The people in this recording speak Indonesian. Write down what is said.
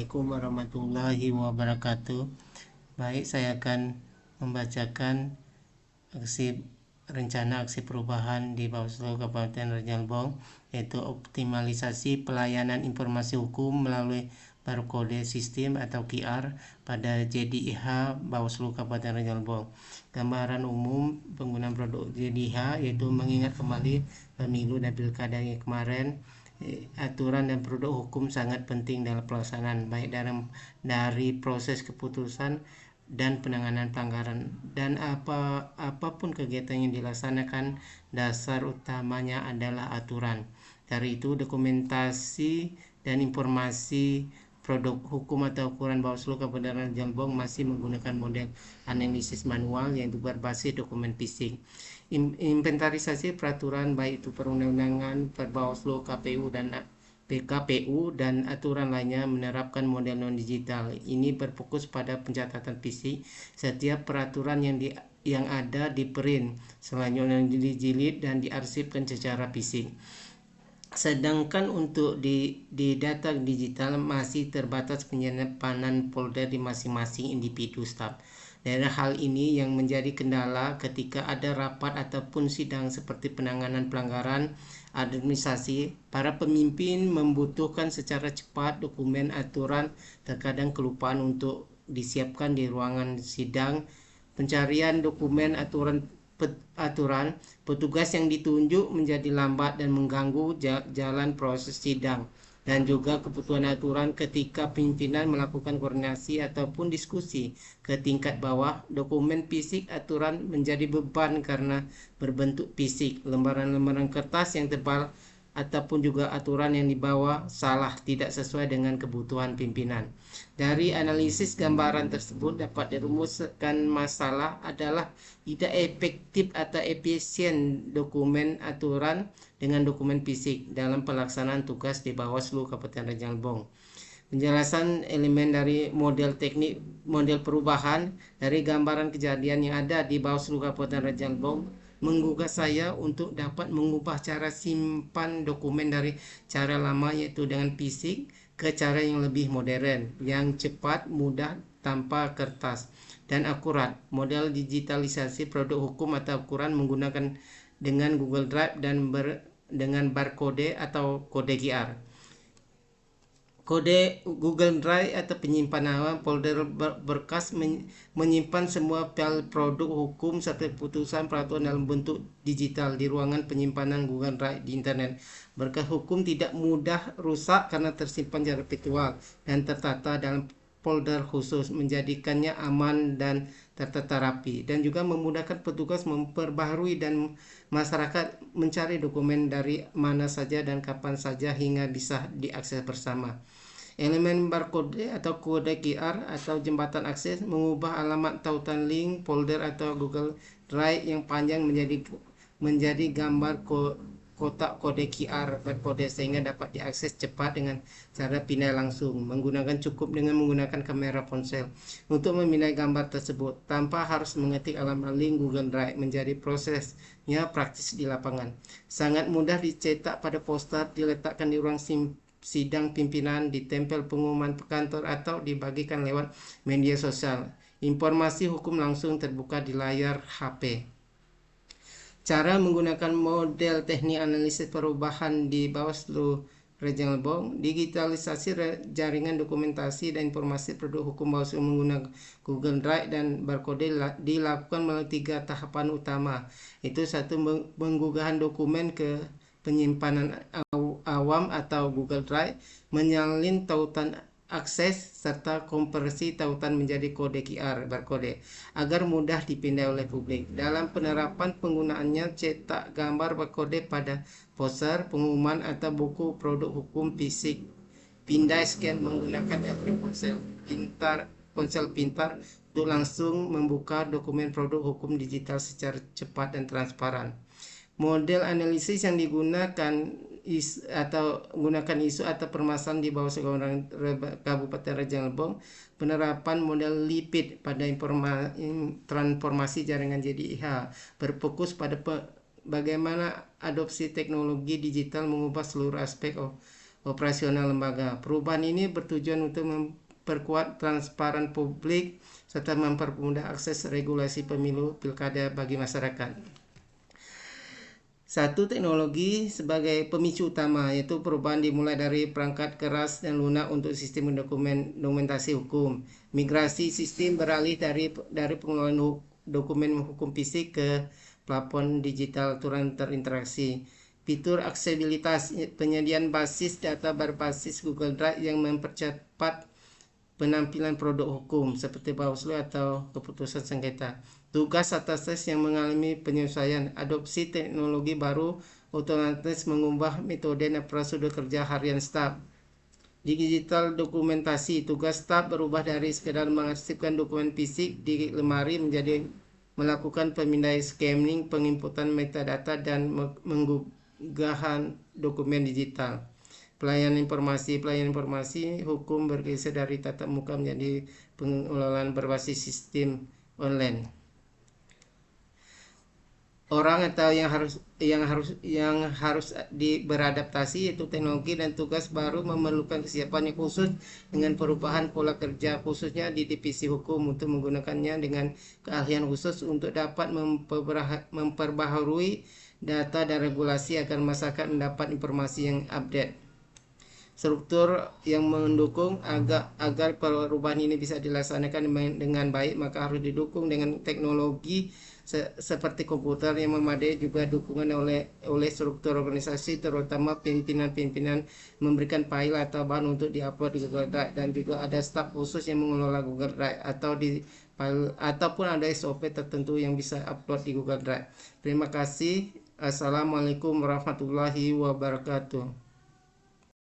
Assalamualaikum warahmatullahi wabarakatuh. Baik, saya akan membacakan rencana aksi perubahan di Bawaslu Kabupaten Raja Albong, yaitu optimalisasi pelayanan informasi hukum melalui barcode sistem atau QR pada JDIH Bawaslu Kabupaten Raja Albong. Gambaran umum penggunaan produk JDIH yaitu mengingat kembali pemilu dan pilkada yang kemarin. Aturan dan produk hukum sangat penting dalam pelaksanaan baik dari proses keputusan dan penanganan pelanggaran, dan apapun kegiatan yang dilaksanakan, dasar utamanya adalah aturan. Dari itu, dokumentasi dan informasi produk hukum atau ukuran Bawaslu Kabupaten Raja Albong masih menggunakan model analisis manual yang berbasis dokumen fisik. Inventarisasi peraturan baik itu perundang-undangan, Perbawaslu, KPU dan PKPU dan aturan lainnya menerapkan model non-digital. Ini berfokus pada pencatatan fisik. Setiap peraturan yang ada diprint, selanjutnya dijilid dan diarsipkan secara fisik. Sedangkan untuk di data digital masih terbatas penyimpanan folder di masing-masing individu staf. Dari hal ini yang menjadi kendala ketika ada rapat ataupun sidang seperti penanganan pelanggaran administrasi. Para pemimpin membutuhkan secara cepat dokumen aturan, terkadang kelupaan untuk disiapkan di ruangan sidang. Pencarian dokumen aturan, petugas yang ditunjuk menjadi lambat dan mengganggu jalan proses sidang, dan juga kebutuhan aturan ketika pimpinan melakukan koordinasi ataupun diskusi ke tingkat bawah. Dokumen fisik aturan menjadi beban karena berbentuk fisik, lembaran-lembaran kertas yang tebal, ataupun juga aturan yang dibawa salah, tidak sesuai dengan kebutuhan pimpinan. Dari analisis gambaran tersebut dapat dirumuskan masalah adalah tidak efektif atau efisien dokumen aturan dengan dokumen fisik dalam pelaksanaan tugas di Bawaslu Kabupaten Raja Albong. Penjelasan elemen dari model teknik model perubahan dari gambaran kejadian yang ada di Bawaslu Kabupaten Raja Albong menggugah saya untuk dapat mengubah cara simpan dokumen dari cara lama, yaitu dengan fisik, ke cara yang lebih modern, yang cepat, mudah, tanpa kertas, dan akurat. Model digitalisasi produk hukum atau ukuran menggunakan dengan Google Drive dan dengan barcode atau kode QR. Kode Google Drive atau penyimpanan folder berkas menyimpan semua file produk hukum serta putusan peraturan dalam bentuk digital di ruangan penyimpanan Google Drive di internet. Berkas hukum tidak mudah rusak karena tersimpan secara virtual dan tertata dalam folder khusus, menjadikannya aman dan tertata rapi, dan juga memudahkan petugas memperbaharui dan masyarakat mencari dokumen dari mana saja dan kapan saja hingga bisa diakses bersama. Elemen barcode atau kode QR atau jembatan akses mengubah alamat tautan link folder atau Google Drive yang panjang menjadi gambar kotak kode QR barcode, sehingga dapat diakses cepat dengan cara pindah langsung. Cukup dengan menggunakan kamera ponsel untuk memindai gambar tersebut tanpa harus mengetik alamat link Google Drive. Menjadi prosesnya praktis di lapangan. Sangat mudah dicetak pada poster, diletakkan di ruang sidang pimpinan, ditempel pengumuman kantor, atau dibagikan lewat media sosial. Informasi hukum langsung terbuka di layar HP. Cara menggunakan model teknik analisis perubahan di Bawaslu Raja Albong. Digitalisasi jaringan dokumentasi dan informasi produk hukum Bawaslu menggunakan Google Drive dan barcode dilakukan melalui 3 tahapan utama. Itu 1, pengunggahan dokumen ke penyimpanan awam atau Google Drive, menyalin tautan akses, serta konversi tautan menjadi kode QR barcode agar mudah dipindai oleh publik. Dalam penerapan penggunaannya, cetak gambar barcode pada poster, pengumuman, atau buku produk hukum fisik. Pindai scan menggunakan ponsel pintar untuk langsung membuka dokumen produk hukum digital secara cepat dan transparan. Model analisis yang digunakan gunakan isu atau permasalahan di Bawaslu Kabupaten Raja Albong. Penerapan model lipid pada transformasi jaringan JDIH berfokus pada bagaimana adopsi teknologi digital mengubah seluruh aspek operasional lembaga. Perubahan ini bertujuan untuk memperkuat transparan publik serta mempermudah akses regulasi pemilu pilkada bagi masyarakat. Satu, teknologi sebagai pemicu utama, yaitu perubahan dimulai dari perangkat keras dan lunak untuk sistem dokumentasi hukum. Migrasi sistem beralih dari pengelolaan dokumen hukum fisik ke platform digital terinteraksi. Fitur aksesibilitas, penyediaan basis data berbasis Google Drive yang mempercepat penampilan produk hukum seperti Bawaslu atau keputusan sengketa. Tugas atas yang mengalami penyesuaian, adopsi teknologi baru otomatis mengubah metode dan prosedur kerja harian staf. Digital dokumentasi, tugas staf berubah dari sekedar mengarsipkan dokumen fisik di lemari menjadi melakukan pemindaian scanning, penginputan metadata, dan mengunggahan dokumen digital. Pelayanan informasi hukum bergeser dari tatap muka menjadi pengelolaan berbasis sistem online. Orang atau yang harus beradaptasi, yaitu teknologi dan tugas baru memerlukan kesiapan yang khusus dengan perubahan pola kerja, khususnya di divisi hukum, untuk menggunakannya dengan keahlian khusus untuk dapat memperbaharui data dan regulasi agar masyarakat mendapat informasi yang update. Struktur yang mendukung agar perubahan ini bisa dilaksanakan dengan baik, maka harus didukung dengan teknologi seperti komputer yang memadai, juga dukungan oleh struktur organisasi, terutama pimpinan memberikan file atau bahan untuk diupload di Google Drive, dan juga ada staf khusus yang mengelola Google Drive ataupun ada SOP tertentu yang bisa upload di Google Drive. Terima kasih. Assalamualaikum warahmatullahi wabarakatuh.